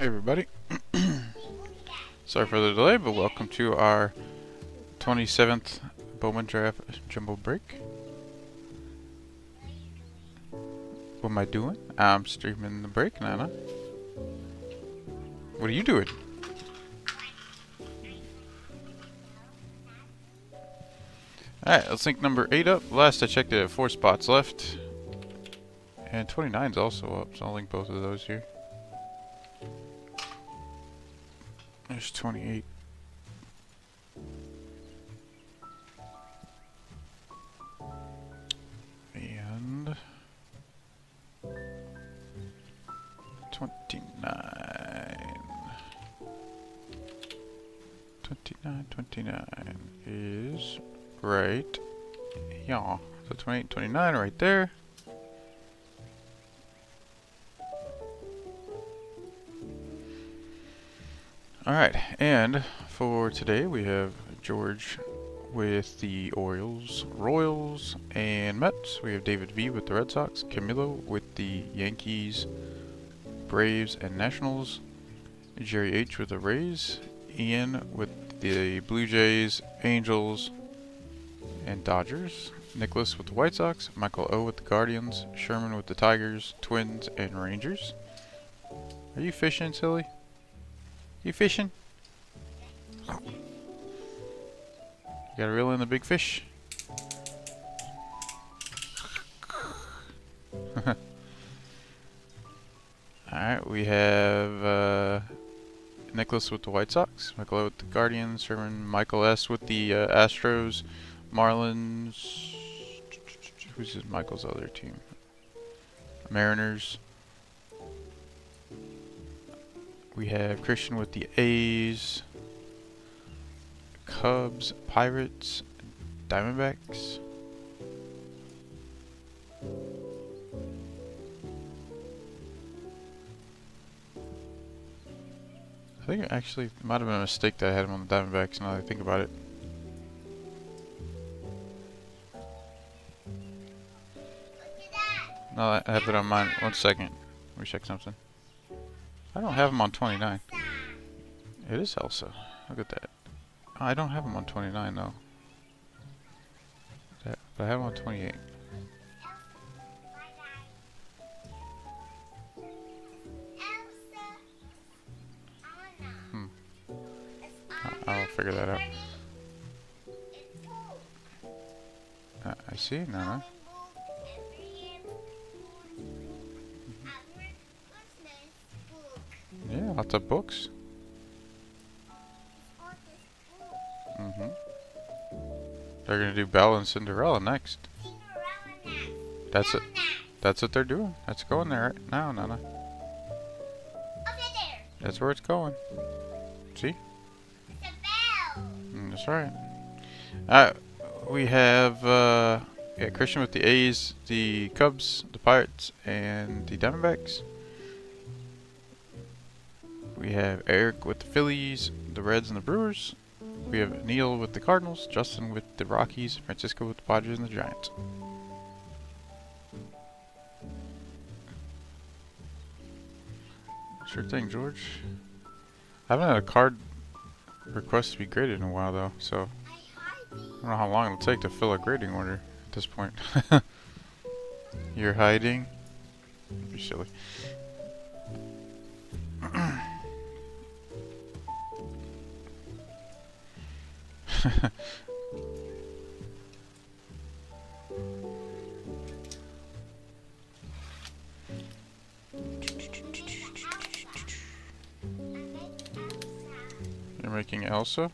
Hey everybody, sorry for the delay, but welcome to our 27th Bowman Draft Jumbo Break. What am I doing? I'm streaming the break, Nana. What are you doing? Alright, let's link number 8 up. Last I checked it had 4 spots left. And 29's also up, so I'll link both of those here. There's 28. And 29. 29 is right. Yeah. So 28, 29 right there. Alright, and for today we have George with the Orioles, Royals, and Mets. We have David V with the Red Sox, Camilo with the Yankees, Braves, and Nationals, Jerry H with the Rays, Ian with the Blue Jays, Angels, and Dodgers, Nicholas with the White Sox, Michael O with the Guardians, Sherman with the Tigers, Twins, and Rangers. Are you fishing, silly? You fishing? You gotta reel in the big fish. Alright, we have Nicholas with the White Sox, Michael O with the Guardians, Sherman, Michael S with the Astros, Marlins. Who's Michael's other team? Mariners. We have Christian with the A's, Cubs, Pirates, Diamondbacks. I think it actually might have been a mistake that I had him on the Diamondbacks now that I think about it. No, I have it on mine. 1 second. Let me check something. I don't have him on 29. It is Elsa. Look at that. Oh, I don't have him on 29 though. But I have him on 28. I'll figure that out. I see, Nana. Yeah, lots of books. They're gonna do Belle and Cinderella next. That's it. That's what they're doing. That's going there right now, Nana. That's where it's going. See? That's right. We have Christian with the A's, the Cubs, the Pirates, and the Diamondbacks. We have Eric with the Phillies, the Reds, and the Brewers. We have Neil with the Cardinals, Justin with the Rockies, Francisco with the Padres and the Giants. Sure thing, George. I haven't had a card request to be graded in a while though, so I don't know how long it'll take to fill a grading order at this point. You're hiding? You're silly. You're making Elsa?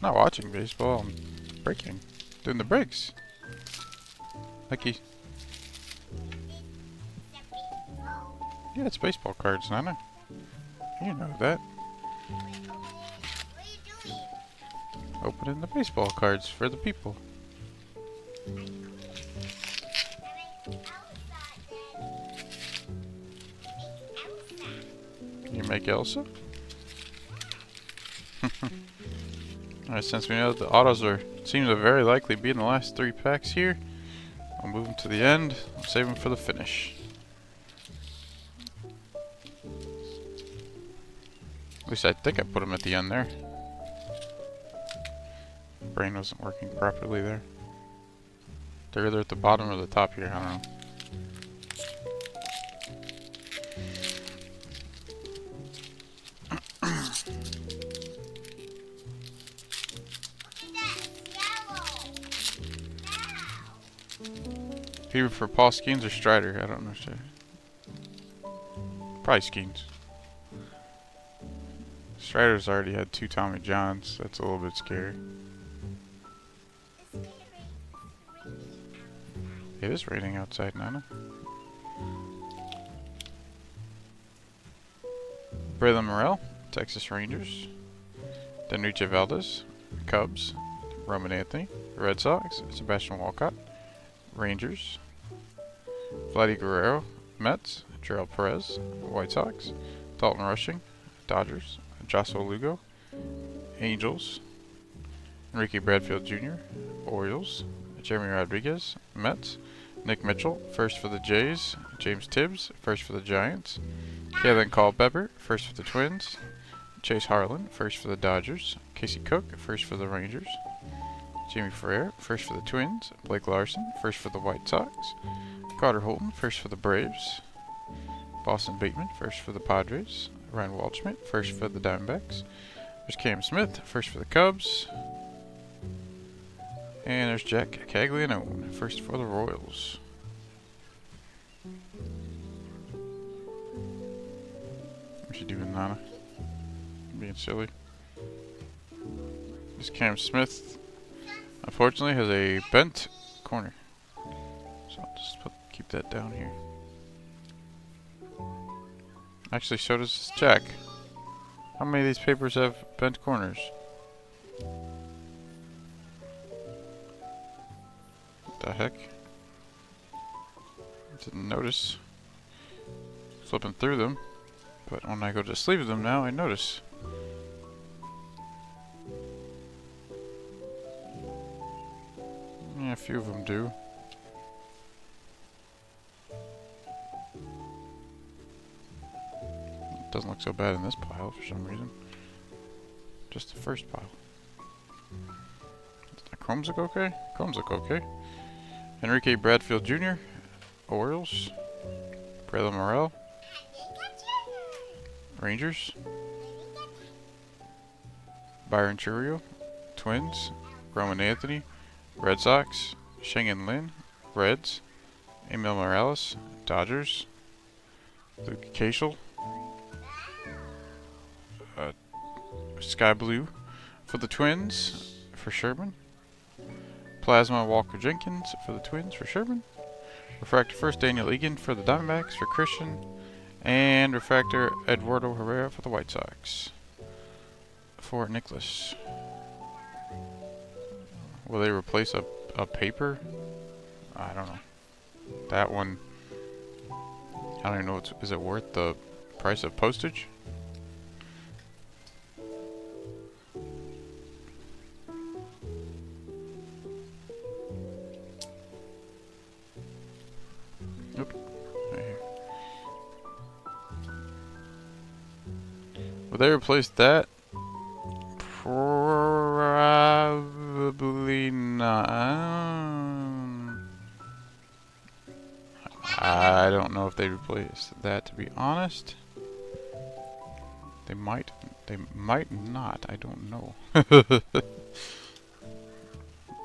Not watching baseball, I'm breaking. Doing the breaks. Like yeah, it's baseball cards, Nana. You know that. Opening the baseball cards for the people. You make Elsa? Alright, since we know that the autos seem to very likely be in the last 3 packs here, I'll move them to the end. I'll save them for the finish. At least I think I put them at the end there. Brain wasn't working properly there. They're either at the bottom or the top here, I don't know. Favorite for Paul Skeens or Strider? I don't know. Probably Skeens. Strider's already had 2 Tommy Johns. That's a little bit scary. It is raining outside, Nana. Braylon Morrell, Texas Rangers. Enrique Valdez, Cubs. Roman Anthony, Red Sox. Sebastian Walcott, Rangers. Vladdy Guerrero, Mets. Gerald Perez, White Sox. Dalton Rushing, Dodgers. Joshua Lugo, Angels. Enrique Bradfield Jr., Orioles. Jeremy Rodriguez, Mets. Nick Mitchell, first for the Jays. James Tibbs, first for the Giants. Kalen Culpepper, first for the Twins. Chase Harlan, first for the Dodgers. Casey Cook, first for the Rangers. Jamie Ferrer, first for the Twins. Blake Larson, first for the White Sox. Carter Holton, first for the Braves. Boston Bateman, first for the Padres. Ryan Waldschmidt, first for the Diamondbacks. There's Cam Smith, first for the Cubs. And there's Jack Caglianone, first for the Royals. What's she doing, Nana? Being silly. This Cam Smith, unfortunately, has a bent corner. So I'll just keep that down here. Actually, so does this Jack. How many of these papers have bent corners? What the heck? Didn't notice. Flipping through them. But when I go to sleeve them now, I notice. Yeah, a few of them do. Doesn't look so bad in this pile for some reason. Just the first pile. Does the chromes look okay? Chromes look okay. Enrique Bradfield Jr., Orioles. Braylon Morrell, Rangers. Byron Churio, Twins. Roman Anthony, Red Sox. Shengen Lin, Reds. Emil Morales, Dodgers. Luke Cashel, Sky Blue for the Twins for Sherman. Plasma Walker Jenkins for the Twins for Sherman. Refractor first Daniel Egan for the Diamondbacks for Christian. And Refractor Eduardo Herrera for the White Sox for Nicholas. Will they replace a paper? I don't know. That one, I don't even know, is it worth the price of postage? Nope. Right here. Will they replace that? Probably not. I don't know if they replace that, to be honest. They might not. I don't know.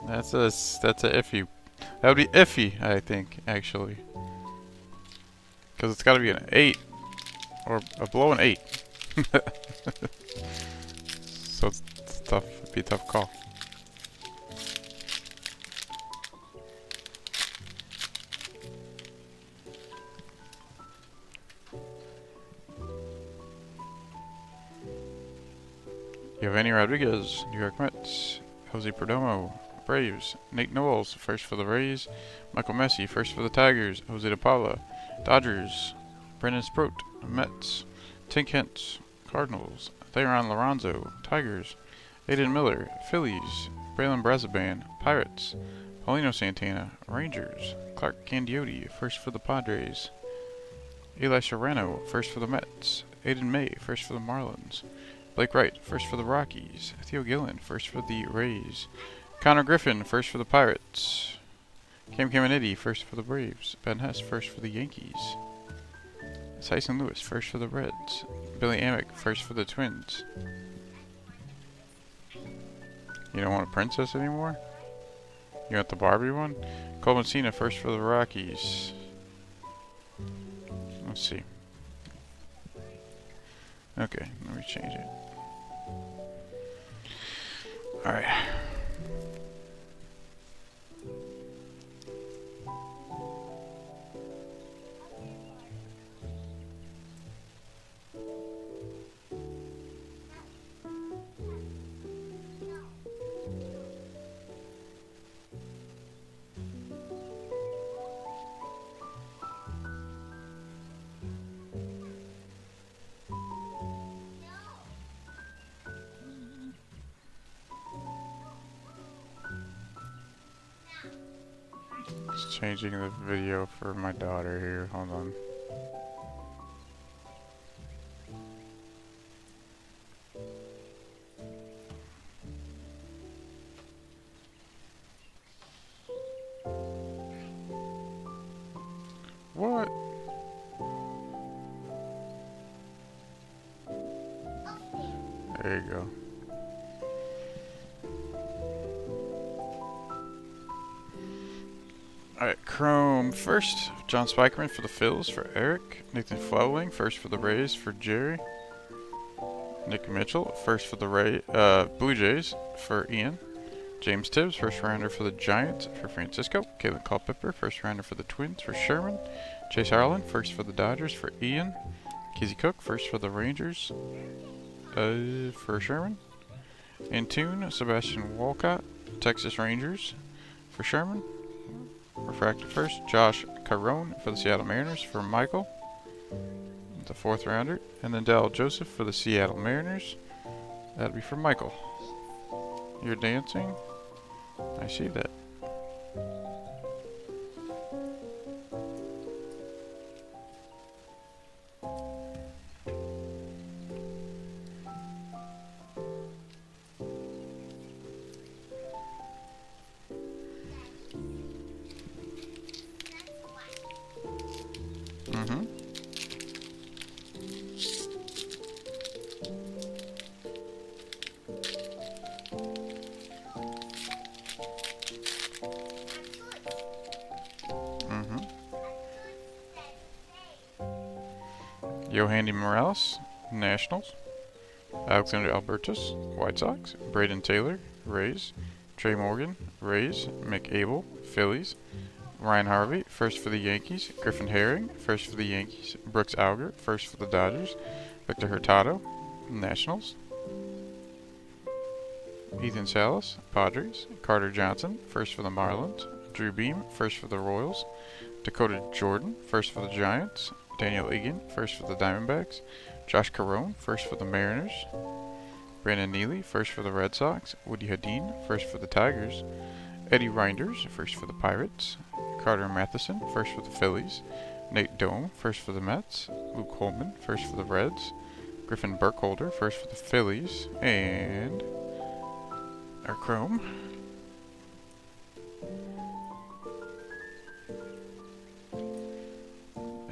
That's a iffy. That would be iffy, I think, actually, because it's got to be an 8 or below an 8. So it's tough. It'd be a tough call. Giovanni Rodriguez, New York Mets. Jose Perdomo, Braves. Nate Knowles, first for the Rays. Michael Messi, first for the Tigers. Jose De Paula, Dodgers. Brendan Sproat, Mets. Tink Hence, Cardinals. Theron Lorenzo, Tigers. Aiden Miller, Phillies. Braylon Brazaban, Pirates. Paulino Santana, Rangers. Clark Candiotti, first for the Padres. Eli Serrano, first for the Mets. Aiden May, first for the Marlins. Blake Wright, first for the Rockies. Theo Gillen, first for the Rays. Connor Griffin, first for the Pirates. Cam Caminiti, first for the Braves. Ben Hess, first for the Yankees. Tyson Lewis, first for the Reds. Billy Amick, first for the Twins. You don't want a princess anymore? You want the Barbie one? Cole Messina, first for the Rockies. Let's see. Okay, let me change it. Alright. Just changing the video for my daughter here. Hold on. What? There you go. Alright, Chrome first. John Spikerman for the Phils for Eric. Nathan Flowling first for the Rays for Jerry. Nick Mitchell first for the Blue Jays for Ian. James Tibbs, first rounder for the Giants for Francisco. Caitlin Culpepper, first rounder for the Twins for Sherman. Chase Harlan, first for the Dodgers for Ian. Kizzy Cook, first for the Rangers for Sherman. Intune, Sebastian Walcott, Texas Rangers for Sherman. Refractor first, Josh Caron for the Seattle Mariners for Michael, the 4th rounder. And then Dal Joseph for the Seattle Mariners. That'll be for Michael. You're dancing? I see that. Mm-hmm. Yohandy Morales, Nationals. Alexander Albertus, White Sox. Braden Taylor, Rays. Trey Morgan, Rays. Mick Abel, Phillies. Ryan Harvey, first for the Yankees. Griffin Herring, first for the Yankees. Brooks Alger, first for the Dodgers. Victor Hurtado, Nationals. Ethan Salas, Padres. Carter Johnson, first for the Marlins. Drew Beam, first for the Royals. Dakota Jordan, first for the Giants. Daniel Egan, first for the Diamondbacks. Josh Caron, first for the Mariners. Brandon Neely, first for the Red Sox. Woody Hadeen, first for the Tigers. Eddie Reinders, first for the Pirates. Carter Matheson, first for the Phillies. Nate Dome, first for the Mets. Luke Holman, first for the Reds. Griffin Burkholder, first for the Phillies. And our Chrome.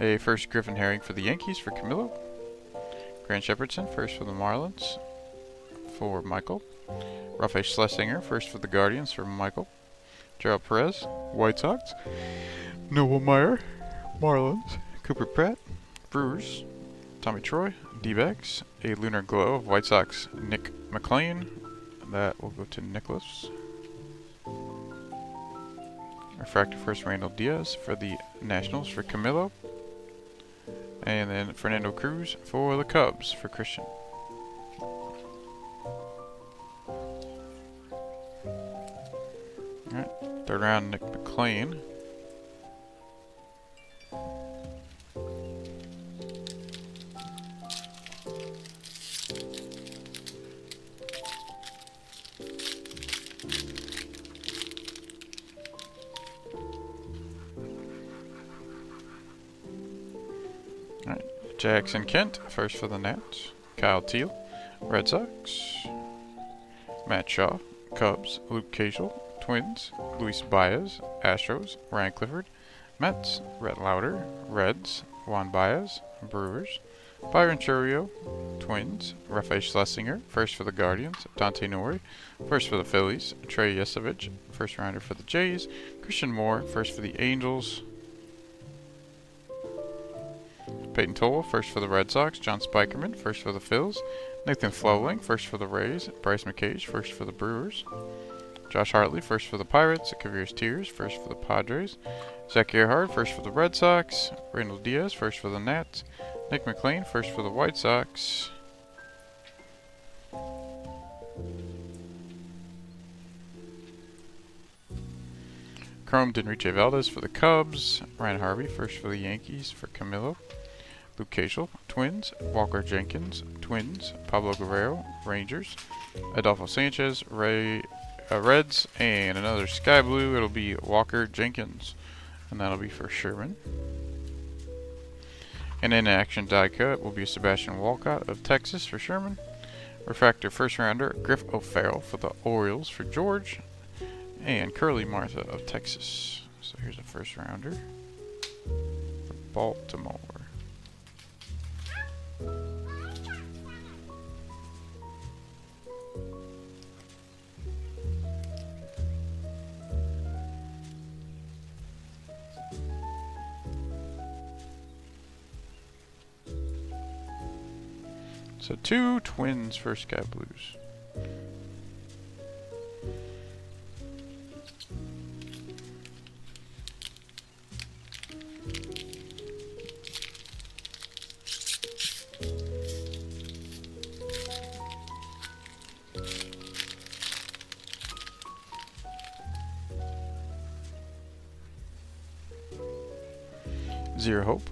A first Griffin Herring for the Yankees for Camilo. Grant Shepardson, first for the Marlins for Michael. Rafael Schlesinger, first for the Guardians for Michael. Gerald Perez, White Sox. Noel Meyer, Marlins. Cooper Pratt, Brewers. Tommy Troy, D-backs. A Lunar Glow of White Sox, Nick McLean. That will go to Nicholas. Refractor first, Randall Diaz for the Nationals for Camilo. And then Fernando Cruz for the Cubs for Christian. Alright, 3rd round, Nick McLean. Jackson Kent, first for the Nats. Kyle Teal. Red Sox, Matt Shaw. Cubs, Luke Cashel. Twins, Luis Baez. Astros, Ryan Clifford. Mets, Rhett Lauder. Reds, Juan Baez. Brewers, Byron Chourio. Twins, Rafael Schlesinger, first for the Guardians. Dante Nori, first for the Phillies. Trey Yesevich, first rounder for the Jays. Christian Moore, first for the Angels. Peyton Toll, first for the Red Sox. John Spikerman, first for the Phils. Nathan Flowling, first for the Rays. Bryce McCage, first for the Brewers. Josh Hartley, first for the Pirates. Kavir's Tears, first for the Padres. Zach Earhart, first for the Red Sox. Randall Diaz, first for the Nats. Nick McLean, first for the White Sox. Chrome Enrique Valdez for the Cubs. Ryan Harvey, first for the Yankees for Camilo. Luke Cashel, Twins. Walker Jenkins, Twins. Pablo Guerrero, Rangers. Adolfo Sanchez, Reds. And another Sky Blue, it'll be Walker Jenkins. And that'll be for Sherman. And in action die cut will be Sebastian Walcott of Texas for Sherman. Refractor first rounder Griff O'Farrell for the Orioles for George. And Curly Martha of Texas. So here's a first rounder for Baltimore. So 2 Twins for Sky Blues. Zero Hope,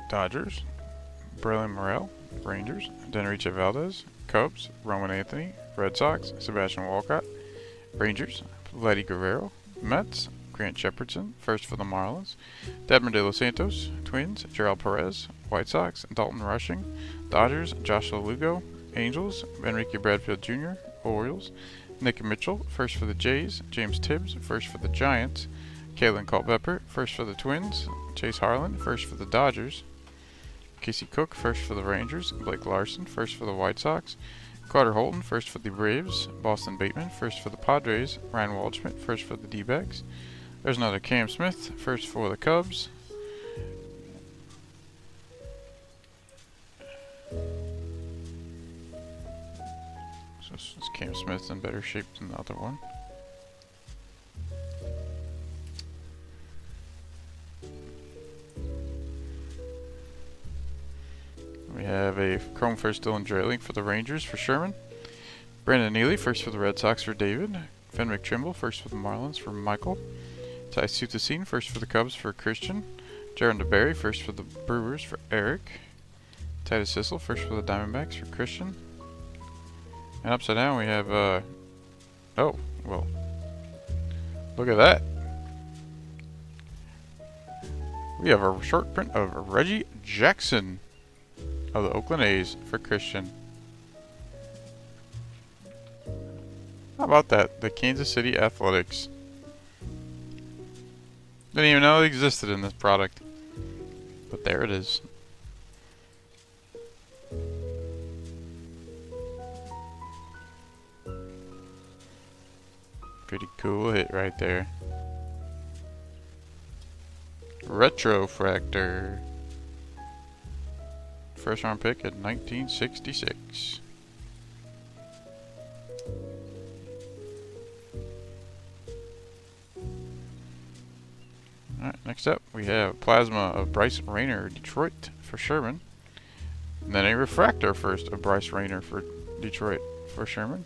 Dodgers. Braylon Morrell, Rangers. Deneriche Valdez, Cubs. Roman Anthony, Red Sox. Sebastian Walcott, Rangers. Vladdy Guerrero, Mets. Grant Shepardson, first for the Marlins. Dedmar De Los Santos, Twins. Gerald Perez, White Sox. Dalton Rushing, Dodgers. Joshua Lugo, Angels. Enrique Bradfield Jr., Orioles. Nick Mitchell, first for the Jays. James Tibbs, first for the Giants. Kalen Culpepper, first for the Twins. Chase Harlan, first for the Dodgers. Casey Cook, first for the Rangers. Blake Larson, first for the White Sox. Carter Holton, first for the Braves. Boston Bateman, first for the Padres. Ryan Waldschmidt, first for the D-backs. There's another Cam Smith, first for the Cubs. So this Cam Smith's in better shape than the other one. We have a Chrome first Dylan Drayling for the Rangers for Sherman. Brandon Neely, first for the Red Sox for David. Fenn McTrimble, first for the Marlins for Michael. Ty Sutacine, first for the Cubs for Christian. Jaron DeBerry, first for the Brewers for Eric. Titus Sissel, first for the Diamondbacks for Christian. And upside down we have, oh, well, look at that. We have a short print of Reggie Jackson of the Oakland A's for Christian. How about that? The Kansas City Athletics. Didn't even know it existed in this product. But there it is. Pretty cool hit right there. Retrofractor. First round pick in 1966. Alright, next up we have Plasma of Bryce Rayner, Detroit for Sherman. And then a refractor first of Bryce Rayner for Detroit for Sherman.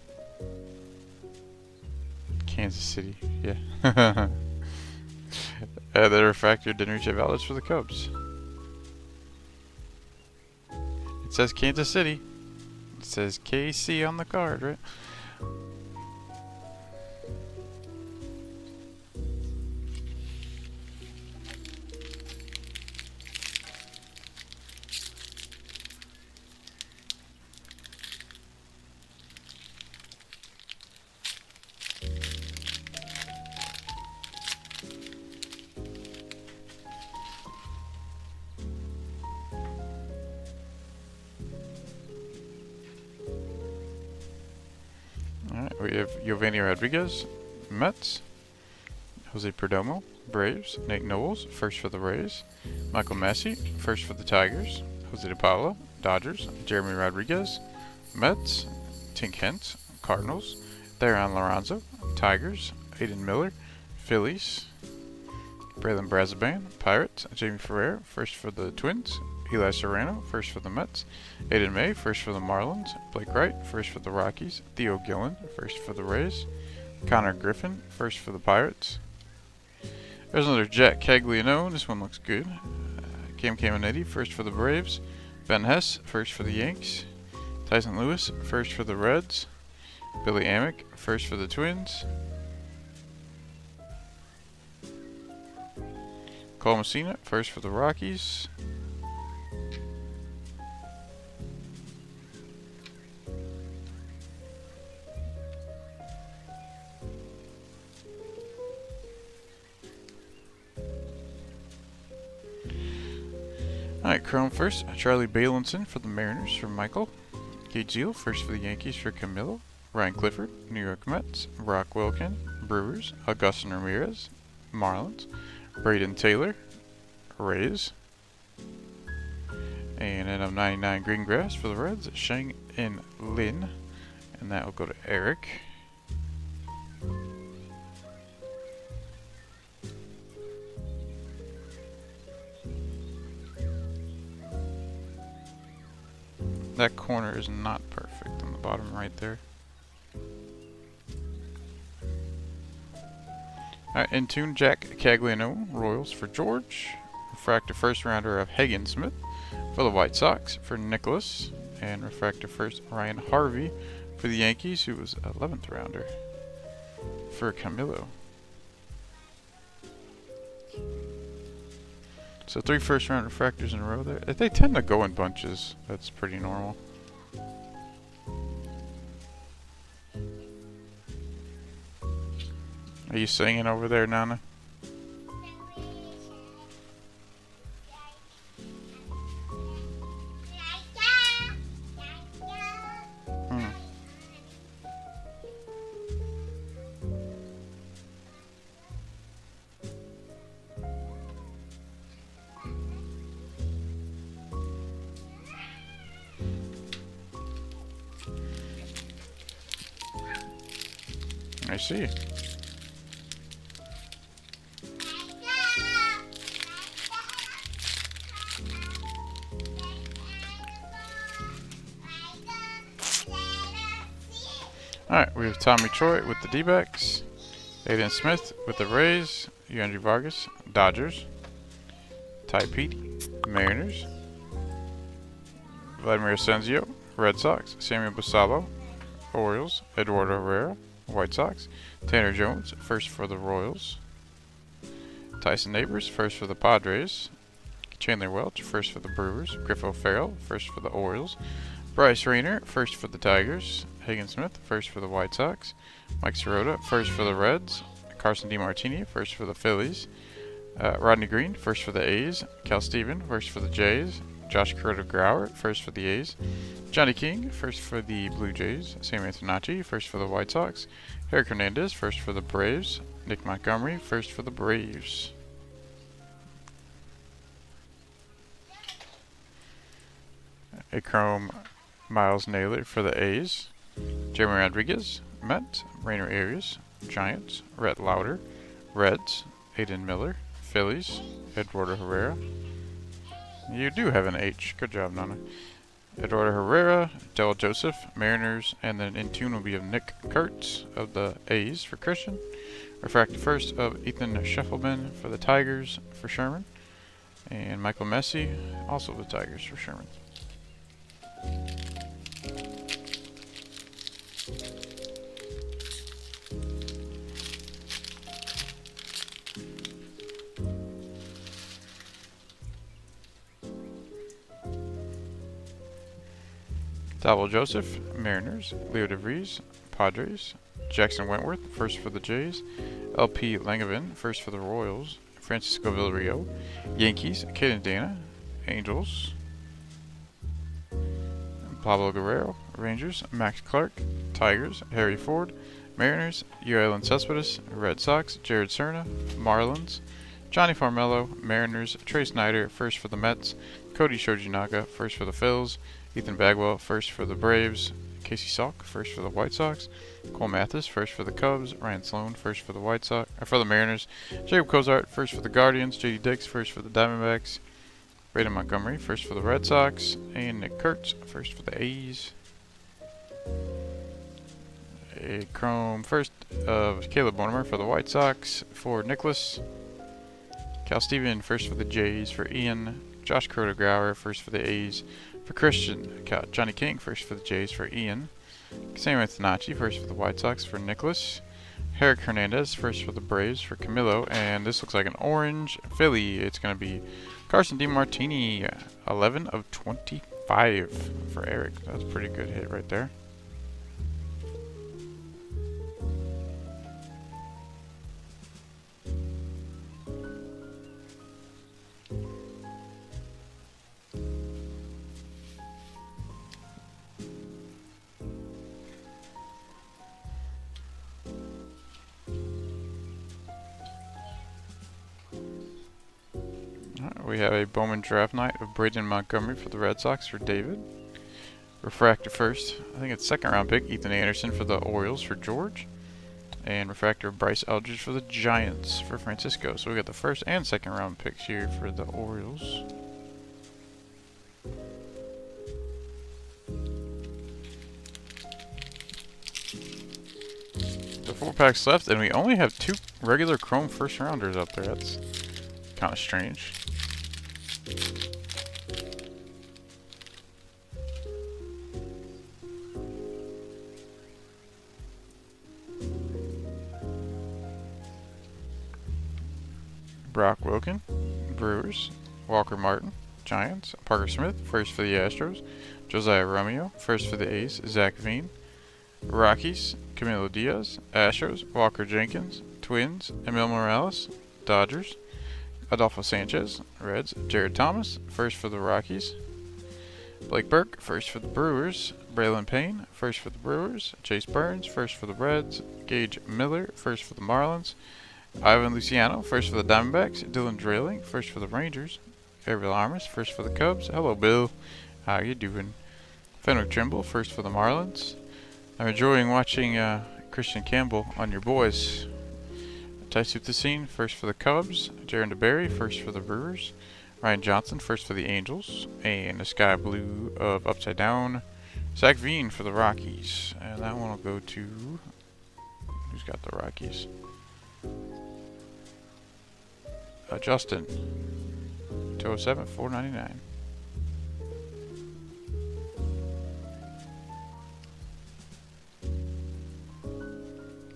Kansas City, yeah. The refractor Deneriche Valdez for the Cubs. It says Kansas City. It says KC on the card, right? we have Giovanni Rodriguez, Mets. Jose Perdomo, Braves. Nate Knowles, first for the Rays. Michael Massey, first for the Tigers. Jose DePaula, Dodgers. Jeremy Rodriguez, Mets. Tink Hence, Cardinals. Theron Lorenzo, Tigers. Aiden Miller, Phillies. Braylon Brazaban, Pirates. Jamie Ferrer, first for the Twins. Eli Serrano, first for the Mets. Aiden May, first for the Marlins. Blake Wright, first for the Rockies. Theo Gillen, first for the Rays. Connor Griffin, first for the Pirates. There's another Jack Caglianone. This one looks good. Cam Caminetti, first for the Braves. Ben Hess, first for the Yanks. Tyson Lewis, first for the Reds. Billy Amick, first for the Twins. Cole Messina, first for the Rockies. Alright, Chrome first. Charlie Balinson for the Mariners for Michael. Gage Zeal, first for the Yankees for Camilo. Ryan Clifford, New York Mets. Brock Wilkin, Brewers. Augustin Ramirez, Marlins. Braden Taylor, Rays. And then of 99 Green Grass for the Reds, Shang and Lin. And that will go to Eric. That corner is not perfect on the bottom right there. Alright, in tune, Jack Caglianone, Royals for George. Refractor first rounder of Hagen Smith for the White Sox for Nicholas. And refractor first Ryan Harvey for the Yankees, who was 11th rounder for Camilo. So 3 first round refractors in a row there. They tend to go in bunches. That's pretty normal. Are you singing over there, Nana? I see. Alright, we have Tommy Troy with the D-backs. Aiden Smith with the Rays. Yandri Vargas, Dodgers. Ty Petey, Mariners. Vladimir Asensio, Red Sox. Samuel Basallo, Orioles. Eduardo Herrera, White Sox. Tanner Jones, first for the Royals. Tyson Neighbors, first for the Padres. Chandler Welch, first for the Brewers. Griff O'Farrell, first for the Orioles. Bryce Rayner, first for the Tigers. Hagen Smith, first for the White Sox. Mike Sirota, first for the Reds. Carson DiMartini, first for the Phillies. Rodney Green, first for the A's. Cal Steven, first for the Jays. Josh Kuroda-Grauer, first for the A's. Johnny King, first for the Blue Jays. Sam Antonacci, first for the White Sox. Eric Hernandez, first for the Braves. Nick Montgomery, first for the Braves. A chrome Miles Naylor for the A's. Jeremy Rodriguez, Mets. Rainer Arias, Giants. Rhett Lauder, Reds. Aiden Miller, Phillies. Eduardo Herrera. You do have an H. Good job, Nana. Eduardo Herrera, Del Joseph, Mariners, and then in tune will be of Nick Kurtz of the A's for Christian. Refractor first of Ethan Scheffelman for the Tigers for Sherman. And Michael Massey, also the Tigers for Sherman. Double Joseph, Mariners. Leo DeVries, Padres. Jackson Wentworth, first for the Jays. LP Langevin, first for the Royals. Francisco Villarreal, Yankees. Caden Dana, Angels. Pablo Guerrero, Rangers. Max Clark, Tigers, Harry Ford. Mariners, U. Cespedes. Red Sox, Jared Serna. Marlins, Johnny Farmello. Mariners, Trey Snyder, first for the Mets. Cody Shojinaga, first for the Phils. Ethan Bagwell, first for the Braves. Casey Salk, first for the White Sox. Cole Mathis, first for the Cubs. Ryan Sloan, first for the Mariners. Jacob Cozart, first for the Guardians. JD Dix, first for the Diamondbacks. Braden Montgomery, first for the Red Sox. And Nick Kurtz, first for the A's. A chrome first of Caleb Mortimer for the White Sox. For Nicholas. Cal Steven, first for the Jays. For Ian. Josh Crotograuer, first for the A's. For Christian, Johnny King, first for the Jays. For Ian. Sam Antonacci, first for the White Sox. For Nicholas. Herrick Hernandez, first for the Braves. For Camilo. And this looks like an orange Philly. It's going to be Carson DeMartini, 11 of 25 for Eric. That's a pretty good hit right there. We have a Bowman Draft Night of Braden Montgomery for the Red Sox for David. Refractor first, I think it's second round pick, Ethan Anderson for the Orioles for George. And refractor Bryce Eldridge for the Giants for Francisco. So we got the first and second round picks here for the Orioles. The 4 packs left, and we only have 2 regular chrome first rounders up there. That's kind of strange. Brock Wilken, Brewers. Walker Martin, Giants. Parker Smith, first for the Astros. Josiah Romeo, first for the A's. Zach Veen. Rockies, Camilo Diaz. Astros, Walker Jenkins. Twins, Emil Morales. Dodgers, Adolfo Sanchez. Reds, Jared Thomas, first for the Rockies. Blake Burke, first for the Brewers. Braylon Payne, first for the Brewers. Chase Burns, first for the Reds. Gage Miller, first for the Marlins. Ivan Luciano, first for the Diamondbacks. Dylan Drayling, first for the Rangers. Ariel Armas, first for the Cubs. Hello, Bill. How you doing? Fenwick Trimble, first for the Marlins. I'm enjoying watching Christian Campbell on your boys. Tyson Thacine, first for the Cubs. Jaron DeBerry, first for the Brewers. Ryan Johnson, first for the Angels. And the Sky Blue of Upside Down, Zach Veen for the Rockies. And that one will go to... who's got the Rockies? Justin. 207, 499.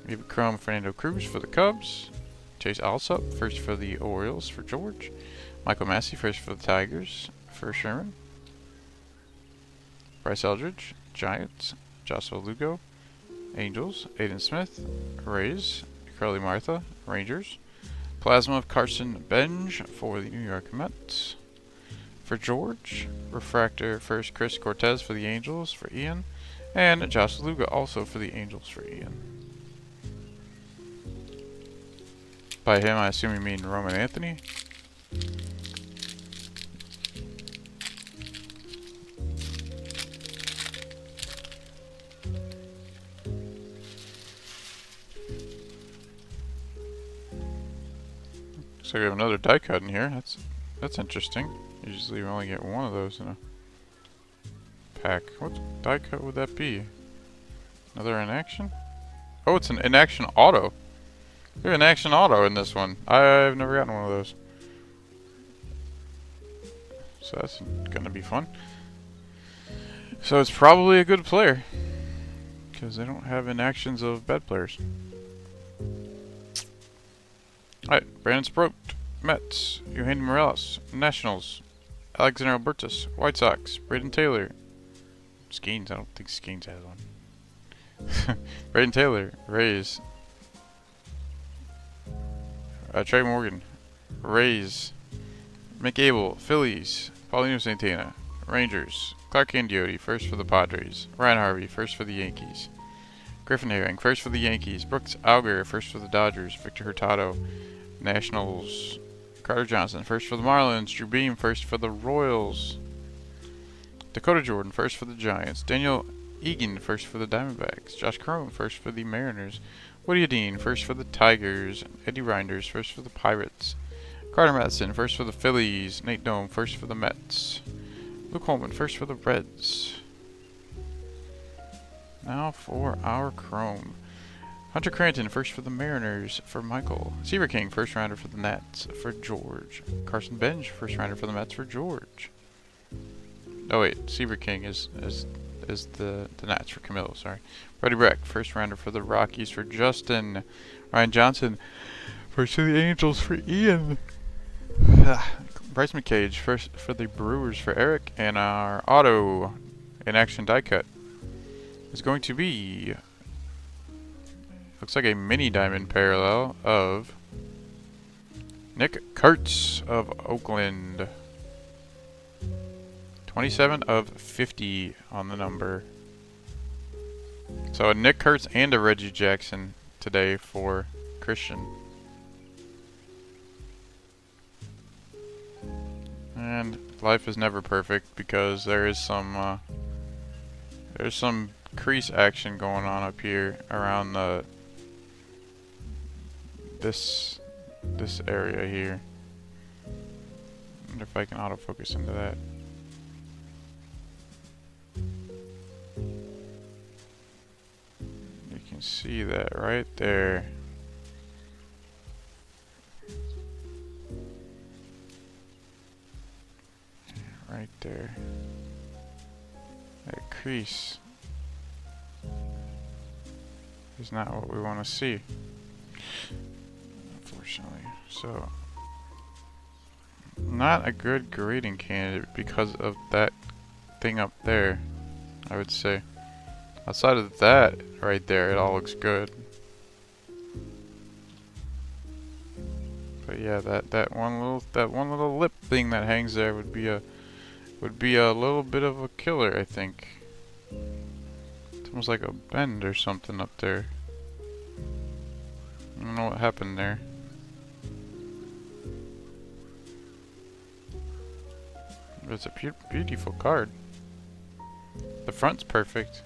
We have Chrome Fernando Cruz for the Cubs. Chase Alsop, first for the Orioles for George. Michael Massey, first for the Tigers for Sherman. Bryce Eldridge, Giants. Joshua Lugo, Angels. Aiden Smith, Rays. Curly Martha, Rangers. Plasma of Carson Benj for the New York Mets. For George, refractor first Chris Cortez for the Angels for Ian. And Josh Luga also for the Angels for Ian. By him, I assume you mean Roman Anthony. So we have another die cut in here. That's interesting. Usually we only get one of those in a pack. What die cut would that be? Another in action? Oh, it's an in action auto. We have an action auto in this one. I've never gotten one of those. So that's gonna be fun. So it's probably a good player, because they don't have inactions of bad players. Alright, Brandon Sproat, Mets. Eugenio Morales, Nationals. Alexander Albertus, White Sox. Braden Taylor. Skeens, I don't think Skeens has one. Braden Taylor, Rays. Trey Morgan, Rays. McAble, Phillies. Paulino Santana, Rangers. Clark Andiotti, first for the Padres. Ryan Harvey, first for the Yankees. Griffin Herring, first for the Yankees. Brooks Auger, first for the Dodgers. Victor Hurtado, Nationals. Carter Johnson, first for the Marlins. Drew Beam, first for the Royals. Dakota Jordan, first for the Giants. Daniel Egan, first for the Diamondbacks. Josh Crone, first for the Mariners. Woody Dean, first for the Tigers. Eddie Reinders, first for the Pirates. Carter Matheson, first for the Phillies. Nate Dome, first for the Mets. Luke Holman, first for the Reds. Now for our Chrome. Hunter Cranton, first for the Mariners, for Michael. Seaver King, first rounder for the Nats, for George. Carson Bench, first rounder for the Mets, for George. Oh wait, Seaver King is the Nats for Camilo, sorry. Brody Breck, first rounder for the Rockies, for Justin. Ryan Johnson, first for the Angels, for Ian. Bryce McCage, first for the Brewers, for Eric. And our auto in action die cut is going to be, looks like a mini diamond parallel of Nick Kurtz of Oakland. 27 of 50 on the number. So a Nick Kurtz and a Reggie Jackson today for Christian. And life is never perfect because there's some crease action going on up here around this area here. I wonder if I can autofocus into that. You can see that right there. Right there. That crease is not what we want to see, unfortunately. So, not a good grading candidate because of that thing up there, I would say. Outside of that, right there, it all looks good. But yeah, that one little lip thing that hangs there would be a little bit of a killer, I think. It's almost like a bend or something up there. I don't know what happened there. But it's a beautiful card. The front's perfect.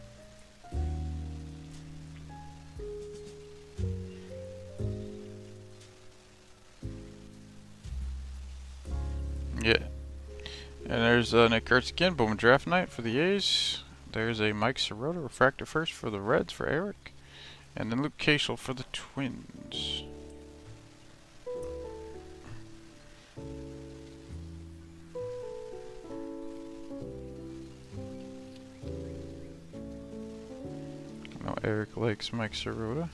Yeah. And there's Nick Kurtz again, Bowman Draft Night for the A's. There's a Mike Sirota refractor first for the Reds for Eric. And then Luke Cashel for the Twins. I know Eric likes Mike Sirota.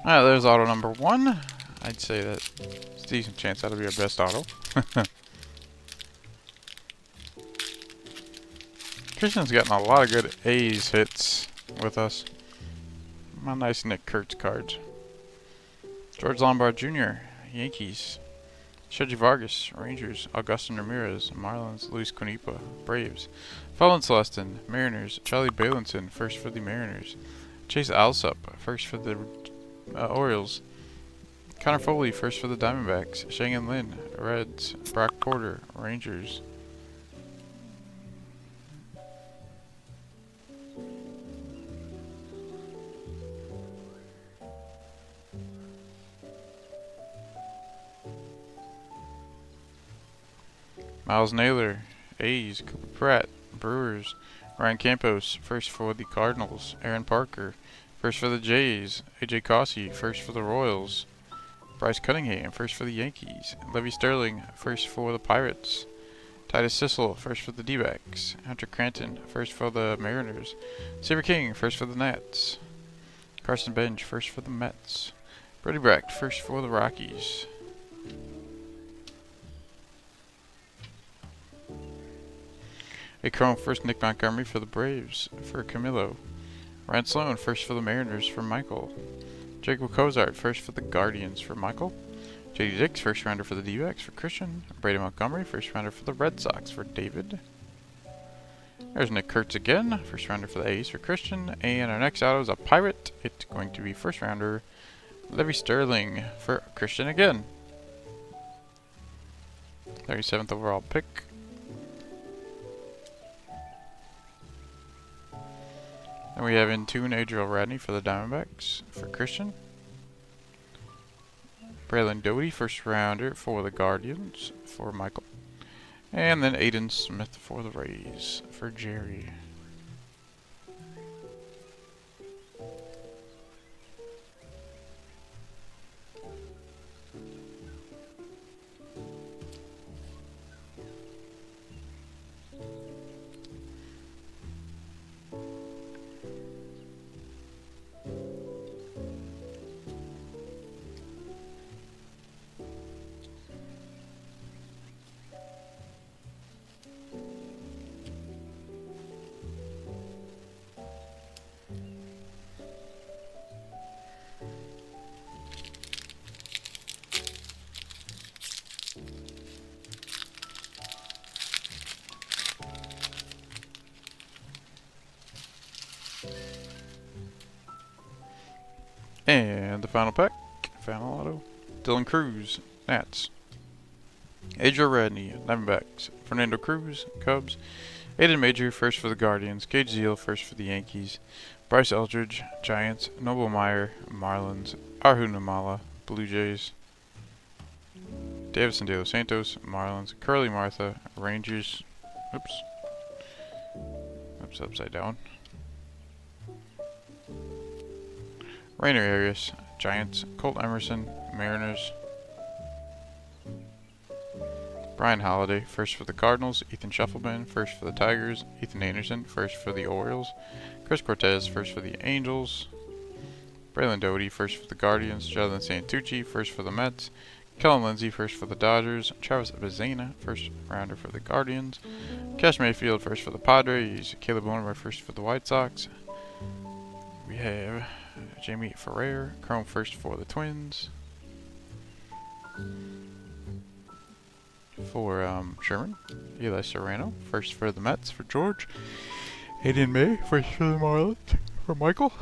Alright, there's auto number 1. I'd say that it's a decent chance that'll be our best auto. Christian's gotten a lot of good A's hits with us. My nice Nick Kurtz cards. George Lombard Jr., Yankees. Shoji Vargas, Rangers. Augustin Ramirez, Marlins. Luis Cunipa, Braves. Fallen Celestin, Mariners. Charlie Balinson, first for the Mariners. Chase Alsop, first for the Orioles. Connor Foley, first for the Diamondbacks. Shangen Lin, Reds. Brock Porter, Rangers. Miles Naylor, A's. Cooper Pratt, Brewers. Ryan Campos, first for the Cardinals. Aaron Parker, first for the Jays. AJ Cossey, first for the Royals. Bryce Cunningham, first for the Yankees. Levy Sterling, first for the Pirates. Titus Sissel, first for the D-backs. Hunter Cranton, first for the Mariners. Seaver King, first for the Nats. Carson Bench, first for the Mets. Brody Brecht, first for the Rockies. A chrome first Nick Montgomery for the Braves for Camilo. Ryan Sloan first for the Mariners for Michael. Jacob Cozart first for the Guardians for Michael. JD Dix first rounder for the D-backs for Christian. Brady Montgomery first rounder for the Red Sox for David. There's Nick Kurtz again, first rounder for the A's for Christian. And our next auto is a Pirate. It's going to be first rounder Levy Sterling for Christian again. 37th overall pick. And we have in tune Adriel Radney for the Diamondbacks for Christian. Braylon Doty, first rounder for the Guardians for Michael. And then Aiden Smith for the Rays for Jerry. And the final pack, final auto, Dylan Cruz, Nats. Adriel Radney, Diamondbacks. Fernando Cruz, Cubs. Aiden Major, first for the Guardians. Gage Zeal, first for the Yankees. Bryce Eldridge, Giants. Noble Meyer, Marlins. Arhu Namala, Blue Jays. Davison De Los Santos, Marlins. Curly Martha, Rangers. Oops, upside down. Rainer Arias, Giants. Colt Emerson, Mariners. Brian Holiday, first for the Cardinals. Ethan Schuffelman, first for the Tigers. Ethan Anderson, first for the Orioles. Chris Cortez, first for the Angels. Braylon Doty, first for the Guardians. Jonathan Santucci, first for the Mets. Kellen Lindsey, first for the Dodgers. Travis Bazana, first rounder for the Guardians. Cash Mayfield, first for the Padres. Caleb Warner, first for the White Sox. We have Jamie Ferrer, Chrome first for the Twins. For Sherman, Eli Serrano, first for the Mets for George. Aiden May, first for the Marlins for Michael.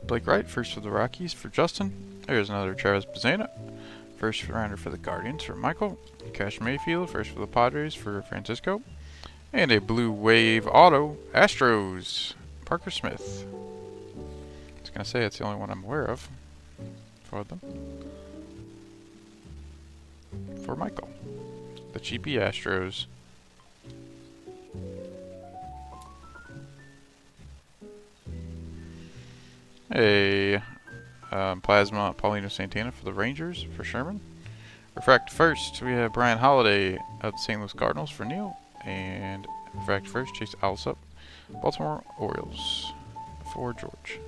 Blake Wright, first for the Rockies for Justin. There's another Travis Bazana, first rounder for the Guardians for Michael. Cash Mayfield, first for the Padres for Francisco. And a Blue Wave Auto, Astros, Parker Smith. I was going to say it's the only one I'm aware of for them. For Michael. The cheapy Astros. A Plasma Paulino Santana for the Rangers for Sherman. Refract first, we have Brian Holiday of the St. Louis Cardinals for Neil. And Refract first, Chase Alsop, Baltimore Orioles for George.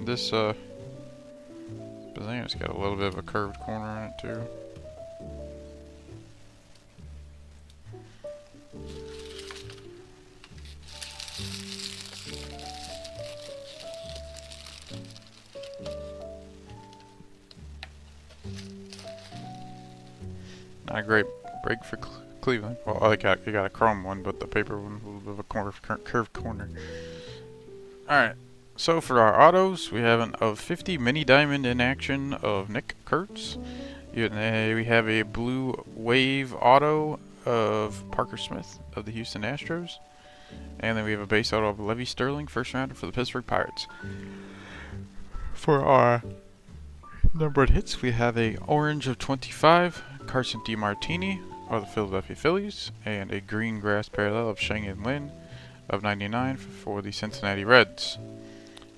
This Bazana's got a little bit of a curved corner in it too. Not a great break for Cleveland. Well, I got a chrome one, but the paper one a little bit of a curved corner. Alright, so for our autos, we have an of 50 mini diamond in action of Nick Kurtz. We have a Blue Wave auto of Parker Smith of the Houston Astros. And then we have a base auto of Levy Sterling, first rounder for the Pittsburgh Pirates. For our numbered hits, we have a orange of 25, Carson DiMartini of the Philadelphia Phillies, and a green grass parallel of Sheng-In Lin of 99 for the Cincinnati Reds.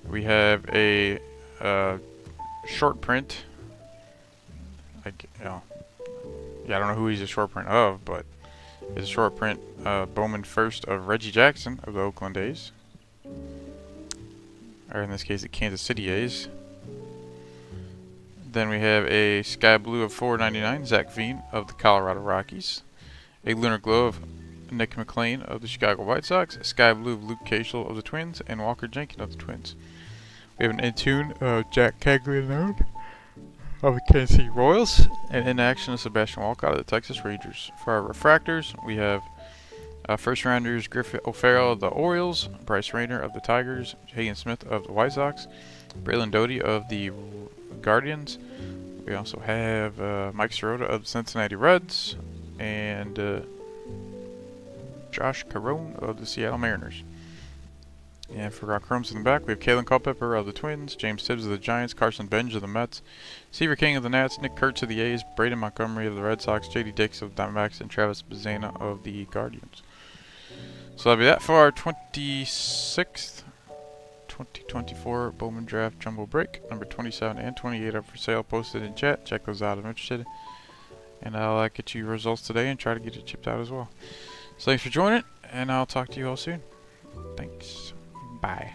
We have a short print. I don't know who he's a short print of, but is a short print Bowman first of Reggie Jackson of the Oakland A's. Or in this case, the Kansas City A's. Then we have a Sky Blue of $4.99, Zach Veen of the Colorado Rockies. A Lunar Glow of Nick McLean of the Chicago White Sox. A Sky Blue of Luke Cashel of the Twins. And Walker Jenkins of the Twins. We have an in-tune of Jack Caglianone of the Kansas City Royals. And in action of Sebastian Walcott of the Texas Rangers. For our refractors, we have first rounders Griffith O'Farrell of the Orioles, Bryce Rayner of the Tigers, Hayden Smith of the White Sox, Braylon Doty of the Guardians. We also have Mike Sirota of the Cincinnati Reds, and Josh Carone of the Seattle Mariners. And for our chromes in the back, we have Kalen Culpepper of the Twins, James Tibbs of the Giants, Carson Benj of the Mets, Seaver King of the Nats, Nick Kurtz of the A's, Braden Montgomery of the Red Sox, J.D. Dix of the Diamondbacks, and Travis Bazzana of the Guardians. So that'll be that for our 26th 2024 Bowman Draft Jumbo Break. Number 27 and 28 up for sale, posted in chat. Check those out if interested. And I'll get you results today and try to get it chipped out as well. So thanks for joining, and I'll talk to you all soon. Thanks. Bye.